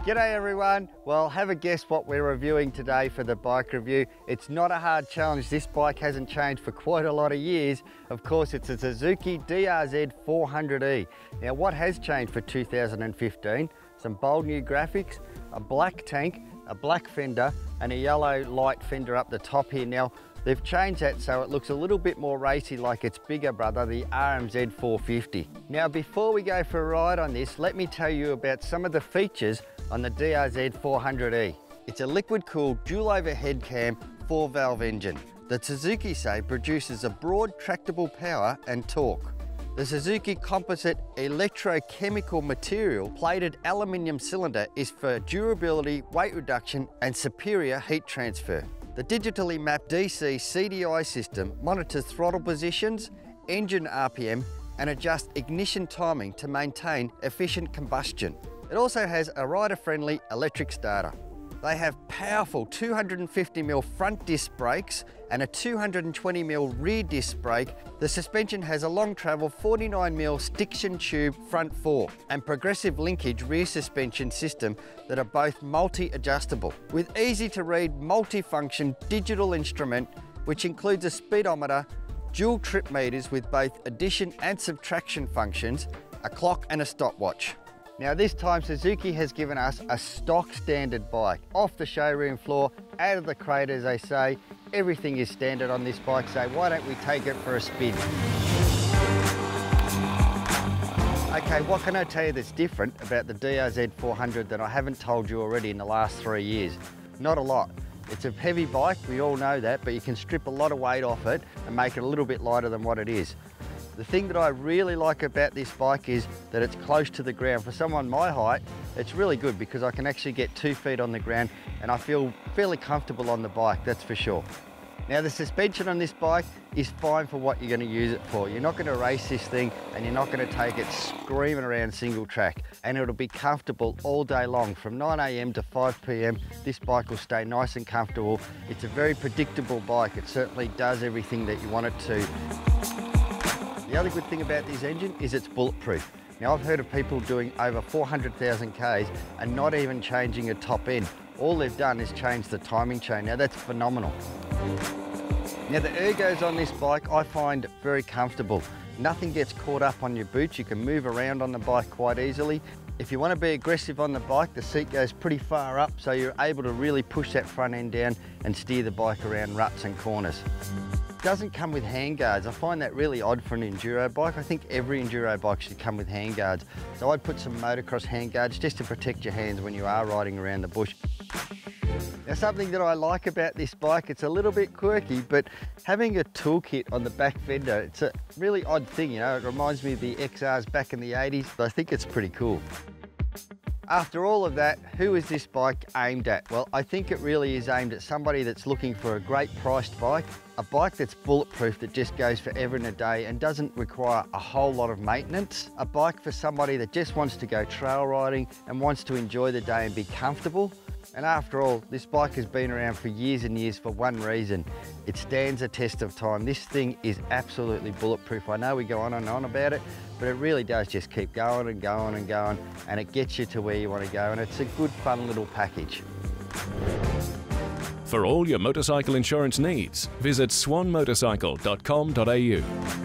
G'day everyone. Well, have a guess what we're reviewing today for the bike review. It's not a hard challenge. This bike hasn't changed for quite a lot of years. Of course, it's a Suzuki DRZ400E. Now, what has changed for 2015? Some bold new graphics, a black tank, a black fender, and a yellow light fender up the top here. Now, they've changed that so it looks a little bit more racy like its bigger brother, the RMZ450. Now, before we go for a ride on this, let me tell you about some of the features on the DRZ400E. It's a liquid-cooled dual overhead cam 4-valve engine. The Suzuki say produces a broad tractable power and torque. The Suzuki composite electrochemical material plated aluminium cylinder is for durability, weight reduction and superior heat transfer. The digitally mapped DC CDI system monitors throttle positions, engine RPM and adjusts ignition timing to maintain efficient combustion. It also has a rider-friendly electric starter. They have powerful 250mm front disc brakes and a 220mm rear disc brake. The suspension has a long travel 49mm Stiction tube front fork and progressive linkage rear suspension system that are both multi-adjustable. With easy to read multi-function digital instrument which includes a speedometer, dual trip meters with both addition and subtraction functions, a clock and a stopwatch. Now this time Suzuki has given us a stock standard bike. Off the showroom floor, out of the crate as they say, everything is standard on this bike, so why don't we take it for a spin? Okay, what can I tell you that's different about the DRZ400 that I haven't told you already in the last 3 years? Not a lot. It's a heavy bike, we all know that, but you can strip a lot of weight off it and make it a little bit lighter than what it is. The thing that I really like about this bike is that it's close to the ground. For someone my height, it's really good because I can actually get 2 feet on the ground and I feel fairly comfortable on the bike, that's for sure. Now the suspension on this bike is fine for what you're going to use it for. You're not going to race this thing and you're not going to take it screaming around single track, and it'll be comfortable all day long. From 9 AM to 5 PM, this bike will stay nice and comfortable. It's a very predictable bike. It certainly does everything that you want it to. The other good thing about this engine is it's bulletproof. Now I've heard of people doing over 400,000 Ks and not even changing a top end. All they've done is change the timing chain. Now that's phenomenal. Now the ergos on this bike I find very comfortable. Nothing gets caught up on your boots. You can move around on the bike quite easily. If you want to be aggressive on the bike, the seat goes pretty far up so you're able to really push that front end down and steer the bike around ruts and corners. Doesn't come with handguards. I find that really odd for an enduro bike. I think every enduro bike should come with handguards. So I'd put some motocross handguards just to protect your hands when you are riding around the bush. Now something that I like about this bike, it's a little bit quirky, but having a toolkit on the back fender, it's a really odd thing, you know. It reminds me of the XRs back in the 80s. I think it's pretty cool. After all of that, who is this bike aimed at? Well, I think it really is aimed at somebody that's looking for a great priced bike, a bike that's bulletproof that just goes forever and a day and doesn't require a whole lot of maintenance, a bike for somebody that just wants to go trail riding and wants to enjoy the day and be comfortable. And after all, this bike has been around for years and years for one reason. It stands a test of time. This thing is absolutely bulletproof. I know we go on and on about it, but it really does just keep going and going and going, and it gets you to where you want to go, and it's a good, fun little package. For all your motorcycle insurance needs, visit swanmotorcycle.com.au.